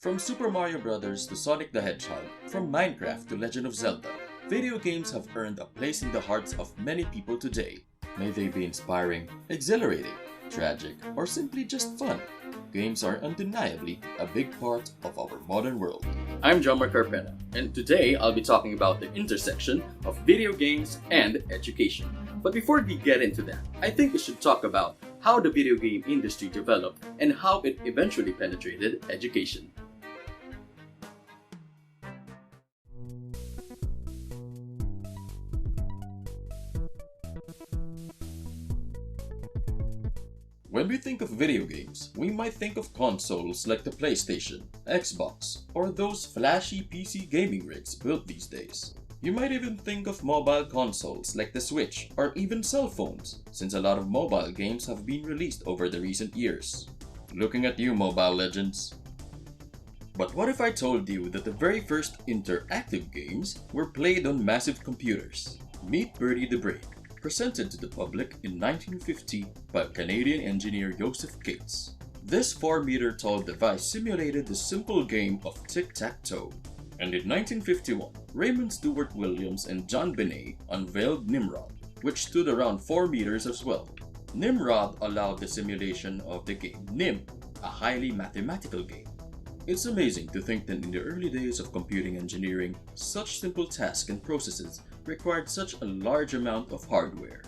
From Super Mario Bros. To Sonic the Hedgehog, from Minecraft to Legend of Zelda, video games have earned a place in the hearts of many people today. May they be inspiring, exhilarating, tragic, or simply just fun, games are undeniably a big part of our modern world. I'm John Carpena, and today I'll be talking about the intersection of video games and education. But before we get into that, I think we should talk about how the video game industry developed and how it eventually penetrated education. When we think of video games, we might think of consoles like the PlayStation, Xbox, or those flashy PC gaming rigs built these days. You might even think of mobile consoles like the Switch or even cell phones, since a lot of mobile games have been released over the recent years. Looking at you, mobile legends. But what if I told you that the very first interactive games were played on massive computers? Meet Birdie the Brain, presented to the public in 1950 by Canadian engineer Joseph Cates. This 4-meter tall device simulated the simple game of tic-tac-toe. And in 1951, Raymond Stewart Williams and John Benet unveiled Nimrod, which stood around 4 meters as well. Nimrod allowed the simulation of the game Nim, a highly mathematical game. It's amazing to think that in the early days of computing engineering, such simple tasks and processes required such a large amount of hardware.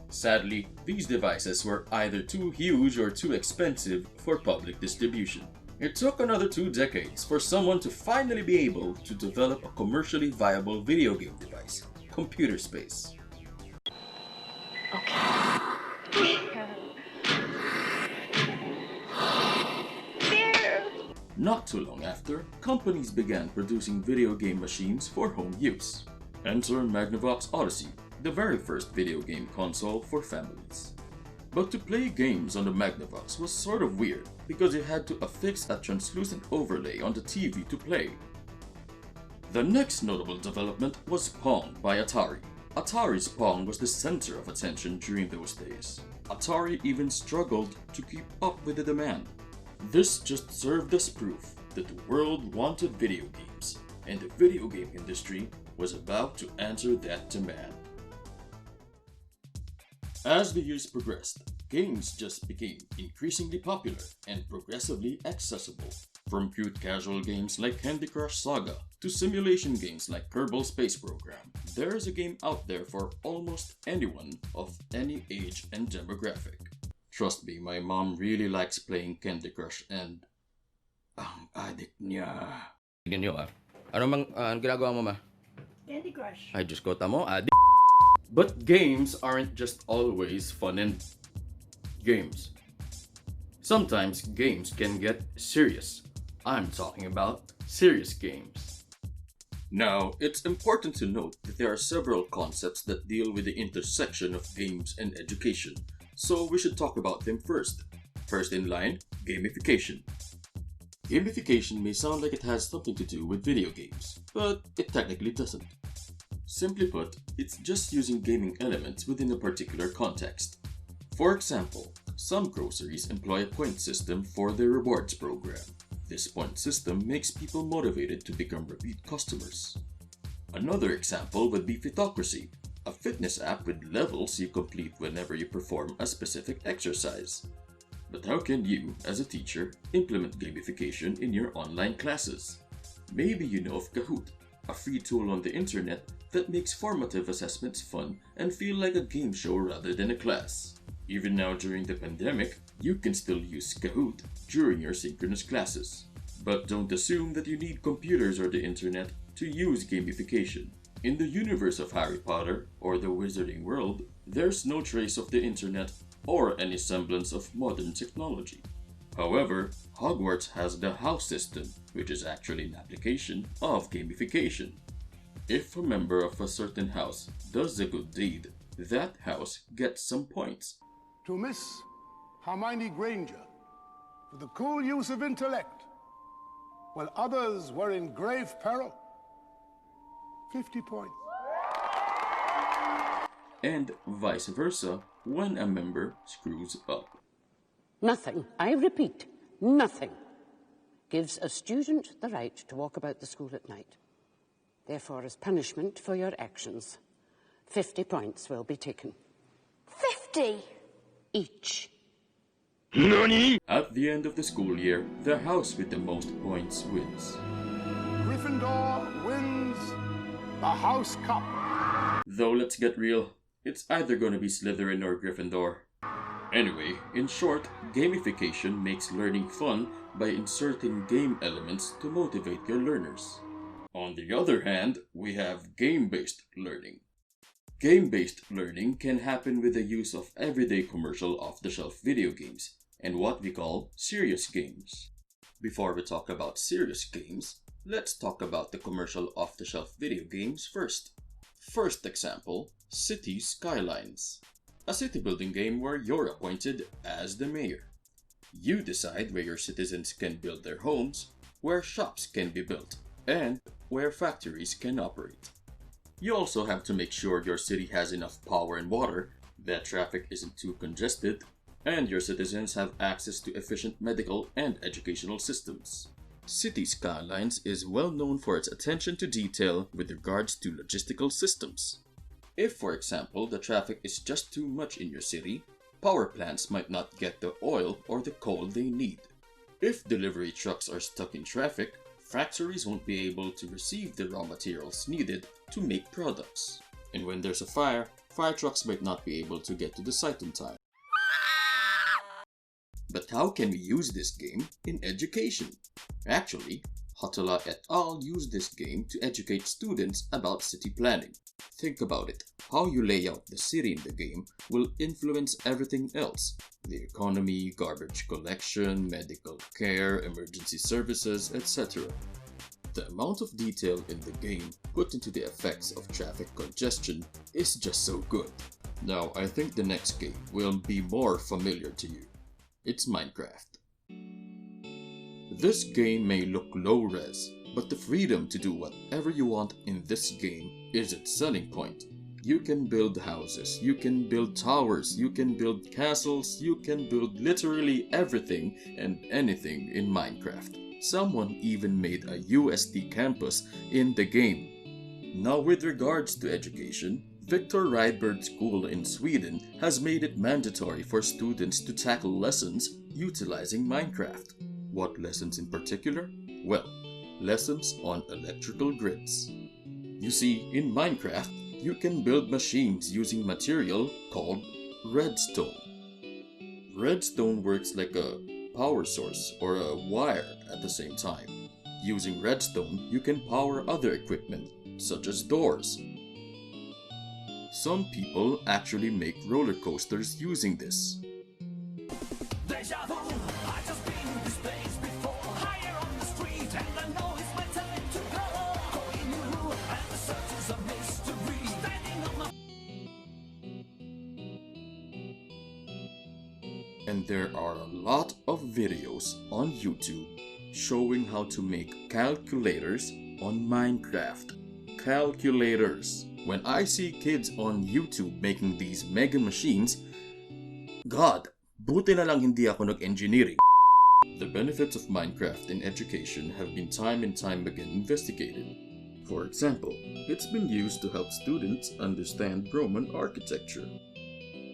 Sadly, these devices were either too huge or too expensive for public distribution. It took another 2 decades for someone to finally be able to develop a commercially viable video game device, Computer Space. Not too long after, companies began producing video game machines for home use. Enter Magnavox Odyssey, the very first video game console for families. But to play games on the Magnavox was sort of weird because you had to affix a translucent overlay on the TV to play. The next notable development was Pong by Atari. Atari's Pong was the center of attention during those days. Atari even struggled to keep up with the demand. This just served as proof that the world wanted video games, and the video game industry was about to answer that demand. As the years progressed, games just became increasingly popular and progressively accessible. From cute casual games like Candy Crush Saga to simulation games like Kerbal Space Program, there is a game out there for almost anyone of any age and demographic. Trust me, my mom really likes playing Candy Crush and ang addict niya. Ganyo Ano ginagawa mo, ma? Candy Crush. Ay, Diyos ko, tamo, addict. But games aren't just always fun and games. Sometimes games can get serious. I'm talking about serious games. Now, it's important to note that there are several concepts that deal with the intersection of games and education, so we should talk about them first. First in line, gamification. Gamification may sound like it has something to do with video games, but it technically doesn't. Simply put, it's just using gaming elements within a particular context. For example, some groceries employ a point system for their rewards program. This point system makes people motivated to become repeat customers. Another example would be Fitocracy, a fitness app with levels you complete whenever you perform a specific exercise. But how can you, as a teacher, implement gamification in your online classes? Maybe you know of Kahoot, a free tool on the internet that makes formative assessments fun and feel like a game show rather than a class. Even now during the pandemic, you can still use Kahoot during your synchronous classes. But don't assume that you need computers or the internet to use gamification. In the universe of Harry Potter or the Wizarding World, there's no trace of the internet or any semblance of modern technology. However, Hogwarts has the house system, which is actually an application of gamification. If a member of a certain house does a good deed, that house gets some points. To Miss Hermione Granger, for the cool use of intellect, while others were in grave peril, 50 points. And vice versa when a member screws up. Nothing. I repeat, nothing. gives a student the right to walk about the school at night. Therefore, as punishment for your actions, 50 points will be taken. 50? Each. At the end of the school year, the house with the most points wins. Gryffindor wins the House Cup. Though let's get real, it's either gonna be Slytherin or Gryffindor. Anyway, in short, gamification makes learning fun by inserting game elements to motivate your learners. On the other hand, we have game-based learning. Game-based learning can happen with the use of everyday commercial off-the-shelf video games and what we call serious games. Before we talk about serious games, let's talk about the commercial off-the-shelf video games first. First example, City Skylines. A city building game where you're appointed as the mayor. You decide where your citizens can build their homes, where shops can be built, and where factories can operate. You also have to make sure your city has enough power and water, that traffic isn't too congested, and your citizens have access to efficient medical and educational systems. City Skylines is well known for its attention to detail with regards to logistical systems. If, for example, the traffic is just too much in your city, power plants might not get the oil or the coal they need. If delivery trucks are stuck in traffic, factories won't be able to receive the raw materials needed to make products. And when there's a fire trucks might not be able to get to the site in time. But how can we use this game in education? Actually, Hatala et al. Used this game to educate students about city planning. Think about it. How you lay out the city in the game will influence everything else. The economy, garbage collection, medical care, emergency services, etc. The amount of detail in the game put into the effects of traffic congestion is just so good. Now, I think the next game will be more familiar to you. It's Minecraft. This game may look low-res, but the freedom to do whatever you want in this game is its selling point. You can build houses, you can build towers, you can build castles, you can build literally everything and anything in Minecraft. Someone even made a UST campus in the game. Now, with regards to education, Victor Rydberg School in Sweden has made it mandatory for students to tackle lessons utilizing Minecraft. What lessons in particular? Well, lessons on electrical grids. You see, in Minecraft, you can build machines using material called redstone. Redstone works like a power source or a wire at the same time. Using redstone, you can power other equipment, such as doors. Some people actually make roller coasters using this. And there are a lot of videos on YouTube showing how to make calculators on Minecraft. Calculators. When I see kids on YouTube making these mega machines, God, buti na lang hindi ako nag-engineering. The benefits of Minecraft in education have been time and time again investigated. For example, it's been used to help students understand Roman architecture.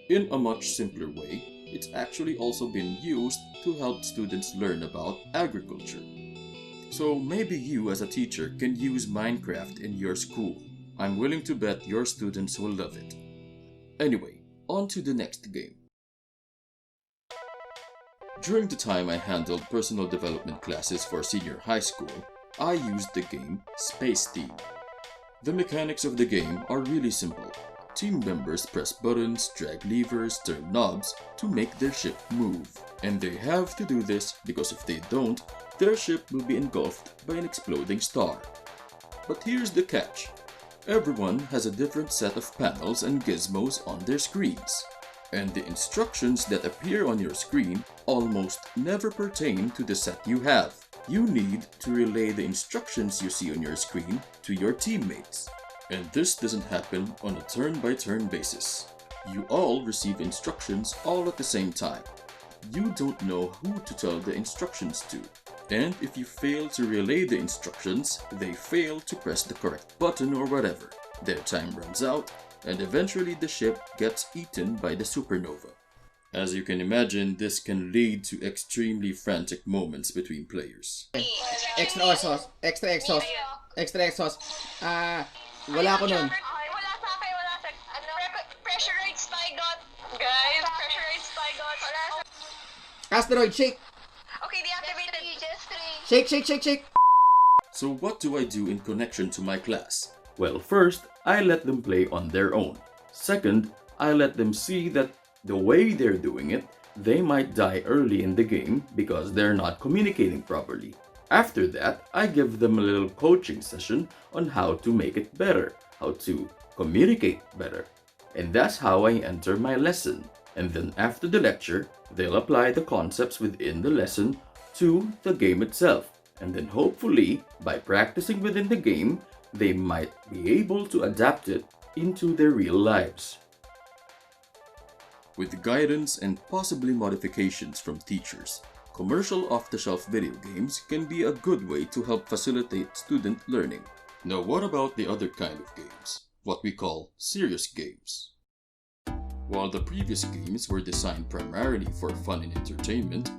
In a much simpler way, it's actually also been used to help students learn about agriculture. So maybe you as a teacher can use Minecraft in your school. I'm willing to bet your students will love it. Anyway, on to the next game. During the time I handled personal development classes for senior high school, I used the game Space Team. The mechanics of the game are really simple. Team members press buttons, drag levers, turn knobs to make their ship move. And they have to do this because if they don't, their ship will be engulfed by an exploding star. But here's the catch. Everyone has a different set of panels and gizmos on their screens. And the instructions that appear on your screen almost never pertain to the set you have. You need to relay the instructions you see on your screen to your teammates. And this doesn't happen on a turn-by-turn basis. You all receive instructions all at the same time. you don't know who to tell the instructions to. And if you fail to relay the instructions, they fail to press the correct button or whatever. Their time runs out, and eventually the ship gets eaten by the supernova. As you can imagine, this can lead to extremely frantic moments between players. Extra sauce. Extra sauce. Extra sauce. Wala ko nun. Okay, wala sa akin, wala sa... Ano? Pressurized spigot. Guys, pressurized spigot. Wala sa... Asteroid, shake. Okay, deactivated. Just three. Shake, shake, shake, shake. So what do I do in connection to my class? Well, first, I let them play on their own. Second, I let them see that the way they're doing it, they might die early in the game because they're not communicating properly. After that, I give them a little coaching session on how to make it better, how to communicate better. And that's how I enter my lesson. And then after the lecture, they'll apply the concepts within the lesson to the game itself. And then hopefully, by practicing within the game, they might be able to adapt it into their real lives. With guidance and possibly modifications from teachers, commercial off-the-shelf video games can be a good way to help facilitate student learning. Now what about the other kind of games? What we call serious games. While the previous games were designed primarily for fun and entertainment,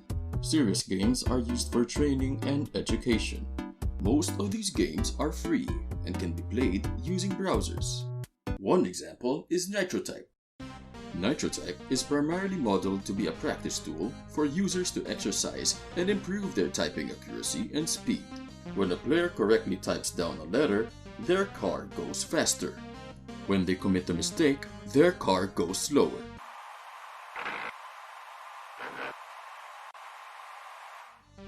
serious games are used for training and education. Most of these games are free and can be played using browsers. One example is Nitrotype. Nitrotype is primarily modeled to be a practice tool for users to exercise and improve their typing accuracy and speed. When a player correctly types down a letter, their car goes faster. When they commit a mistake, their car goes slower.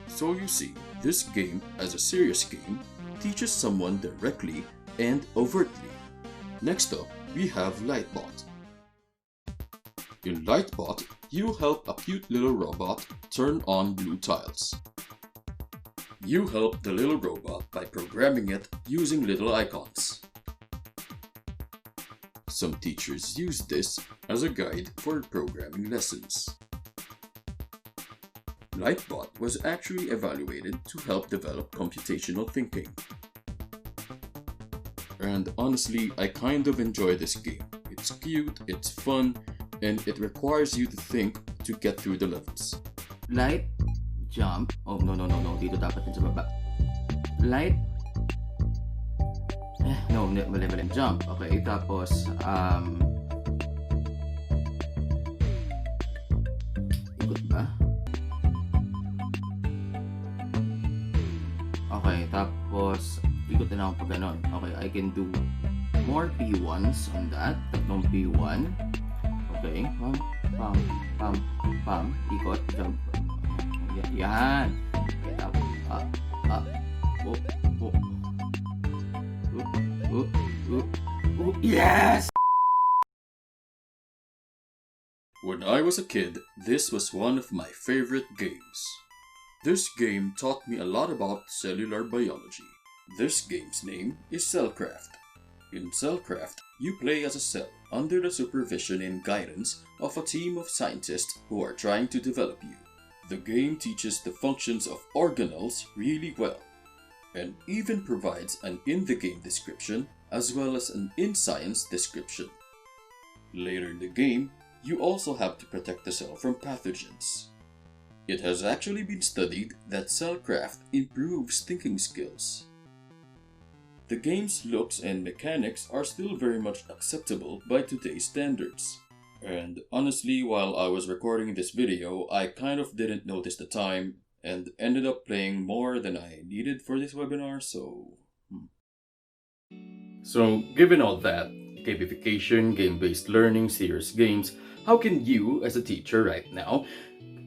So you see, this game, as a serious game, teaches someone directly and overtly. Next up, we have Lightbot. In Lightbot, you help a cute little robot turn on blue tiles. You help the little robot by programming it using little icons. Some teachers use this as a guide for programming lessons. Lightbot was actually evaluated to help develop computational thinking. And honestly, I kind of enjoy this game. It's cute, it's fun, and it requires you to think to get through the levels. Light, jump. Oh, no. Dito dapat din sa baba. Light. No, mali. Jump. Okay, tapos, ikot ba? Okay, tapos, ikot na ako pag ganon. Okay, I can do more P1s on that. Tatlong P1. Okay, pam, ikot, jump. Yan. Yes! When I was a kid, this was one of my favorite games. This game taught me a lot about cellular biology. This game's name is Cellcraft. In Cellcraft, you play as a cell under the supervision and guidance of a team of scientists who are trying to develop you. The game teaches the functions of organelles really well, and even provides an in-the-game description as well as an in-science description. Later in the game, you also have to protect the cell from pathogens. It has actually been studied that Cellcraft improves thinking skills. The game's looks and mechanics are still very much acceptable by today's standards. And honestly, while I was recording this video, I kind of didn't notice the time and ended up playing more than I needed for this webinar, so... So, given all that, gamification, game-based learning, serious games, how can you, as a teacher right now,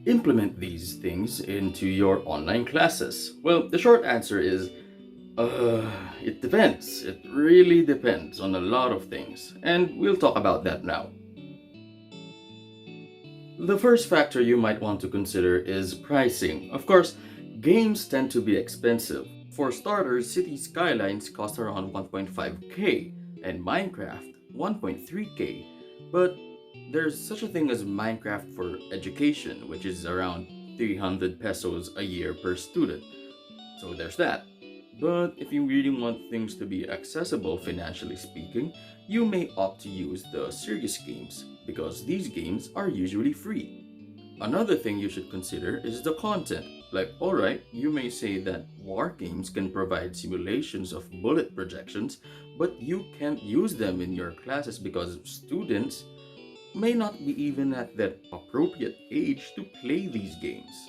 implement these things into your online classes? Well, the short answer is, it depends. It really depends on a lot of things, and we'll talk about that now. The first factor you might want to consider is pricing. Of course, games tend to be expensive. For starters, City Skylines cost around 1.5k and Minecraft 1.3k. But There's such a thing as Minecraft for education, which is around 300 pesos a year per student. So there's that. But if you really want things to be accessible financially speaking, you may opt to use the serious games because these games are usually free. Another thing you should consider is the content. Like, alright, you may say that war games can provide simulations of bullet projections, but you can't use them in your classes because students may not be even at that appropriate age to play these games.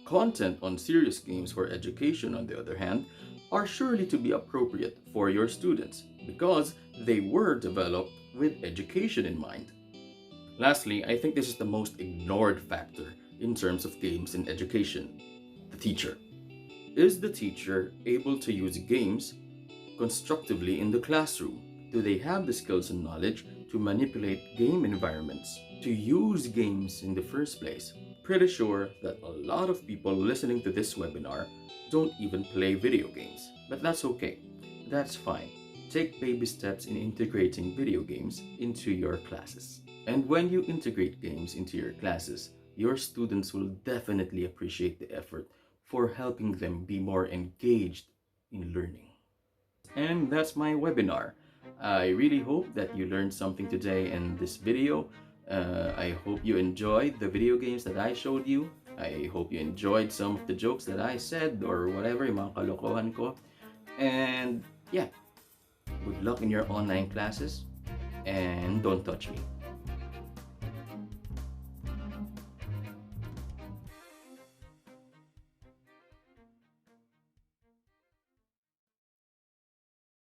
Content on serious games for education, on the other hand, are surely to be appropriate for your students because they were developed with education in mind. Lastly, I think this is the most ignored factor in terms of games in education: the teacher. Is the teacher able to use games constructively in the classroom? Do they have the skills and knowledge to manipulate game environments, to use games in the first place? Pretty sure that a lot of people listening to this webinar don't even play video games, but that's okay. That's fine. Take baby steps in integrating video games into your classes. And when you integrate games into your classes, your students will definitely appreciate the effort for helping them be more engaged in learning. And that's my webinar. I really hope that you learned something today in this video. I hope you enjoyed the video games that I showed you. I hope you enjoyed some of the jokes that I said or whatever, yung mga kalokohan ko. And yeah, good luck in your online classes and don't touch me.